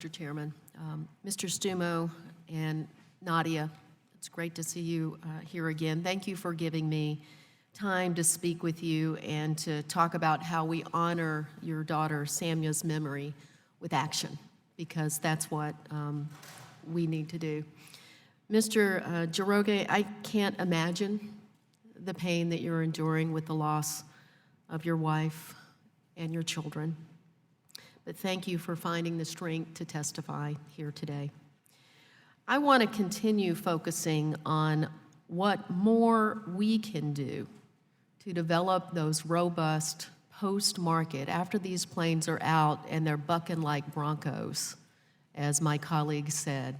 Mr. Chairman. Mr. Stumo and Nadia, it's great to see you here again. Thank you for giving me time to speak with you and to talk about how we honor your daughter Samya's memory with action, because that's what we need to do. Mr. Jaroge, I can't imagine the pain that you're enduring with the loss of your wife and your children. But thank you for finding the strength to testify here today. I want to continue focusing on what more we can do to develop those robust post-market, after these planes are out and they're bucking like broncos, as my colleague said,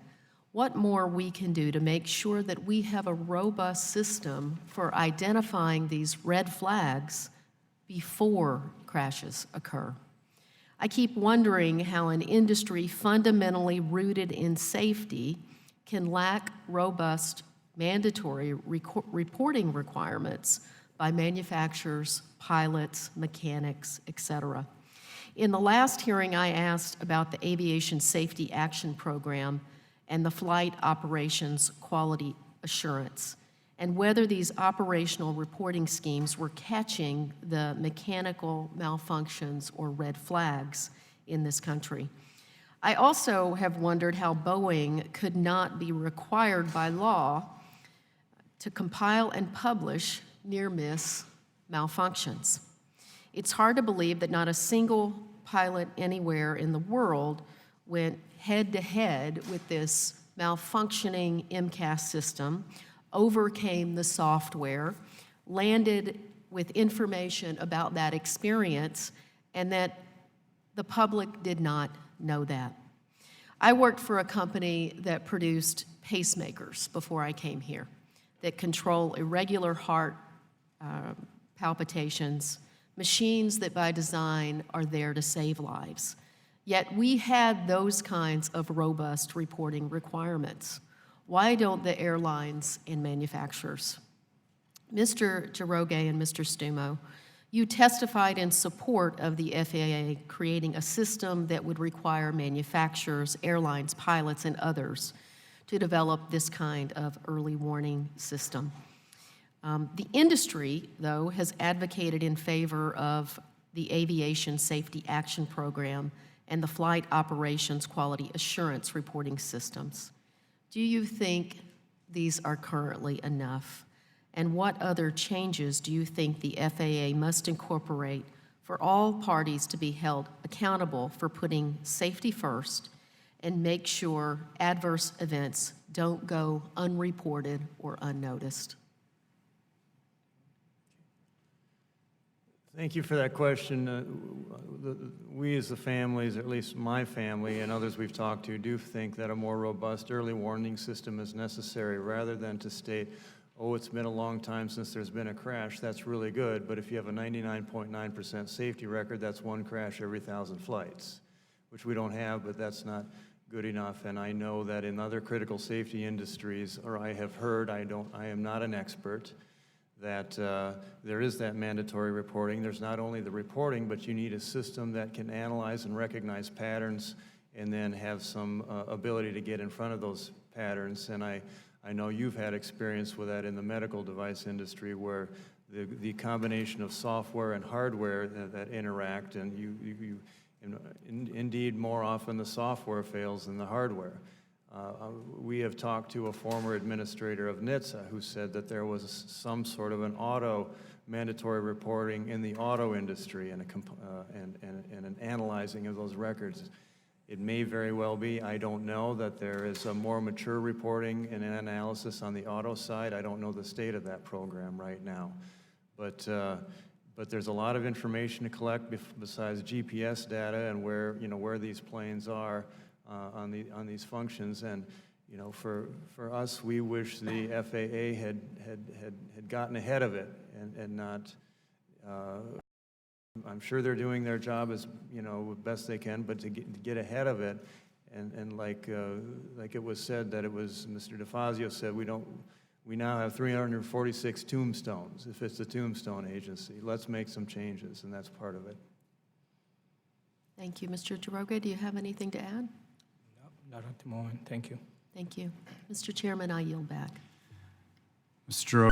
what more we can do to make sure that we have a robust system for identifying these red flags before crashes occur. I keep wondering how an industry fundamentally rooted in safety can lack robust mandatory reporting requirements by manufacturers, pilots, mechanics, etc. In the last hearing, I asked about the Aviation Safety Action Program and the Flight Operations Quality Assurance, and whether these operational reporting schemes were catching the mechanical malfunctions or red flags in this country. I also have wondered how Boeing could not be required by law to compile and publish near-miss malfunctions. It's hard to believe that not a single pilot anywhere in the world went head-to-head with this malfunctioning MCAS system, overcame the software, landed with information about that experience, and that the public did not know that. I worked for a company that produced pacemakers before I came here that control irregular heart palpitations, machines that by design are there to save lives. Yet we had those kinds of robust reporting requirements. Why don't the airlines and manufacturers? Mr. Jaroge and Mr. Stumo, you testified in support of the FAA creating a system that would require manufacturers, airlines, pilots, and others to develop this kind of early warning system. The industry, though, has advocated in favor of the Aviation Safety Action Program and the Flight Operations Quality Assurance reporting systems. Do you think these are currently enough? And what other changes do you think the FAA must incorporate for all parties to be held accountable for putting safety first and make sure adverse events don't go unreported or unnoticed? Thank you for that question. We as the families, at least my family and others we've talked to, do think that a more robust early warning system is necessary rather than to state, oh, it's been a long time since there's been a crash. That's really good, but if you have a 99.9% safety record, that's one crash every 1,000 flights, which we don't have, but that's not good enough. And I know that in other critical safety industries, or I have heard, I am not an expert, that there is that mandatory reporting. There's not only the reporting, but you need a system that can analyze and recognize patterns and then have some ability to get in front of those patterns. And I know you've had experience with that in the medical device industry, where the combination of software and hardware that interact, and indeed more often the software fails than the hardware. We have talked to a former administrator of NHTSA who said that there was some sort of an auto mandatory reporting in the auto industry and an analyzing of those records. It may very well be, I don't know, that there is a more mature reporting and an analysis on the auto side. I don't know the state of that program right now. But there's a lot of information to collect besides GPS data and where these planes are on these functions. And for us, we wish the FAA had gotten ahead of it and not. I'm sure they're doing their job as best they can, but to get ahead of it, and like it was said, that it was Mr. DeFazio said, we now have 346 tombstones. If it's a tombstone agency, let's make some changes, and that's part of it. Thank you, Mr. Jaroge. Do you have anything to add? Not at the moment. Thank you. Thank you. Mr. Chairman, I yield back. Mr.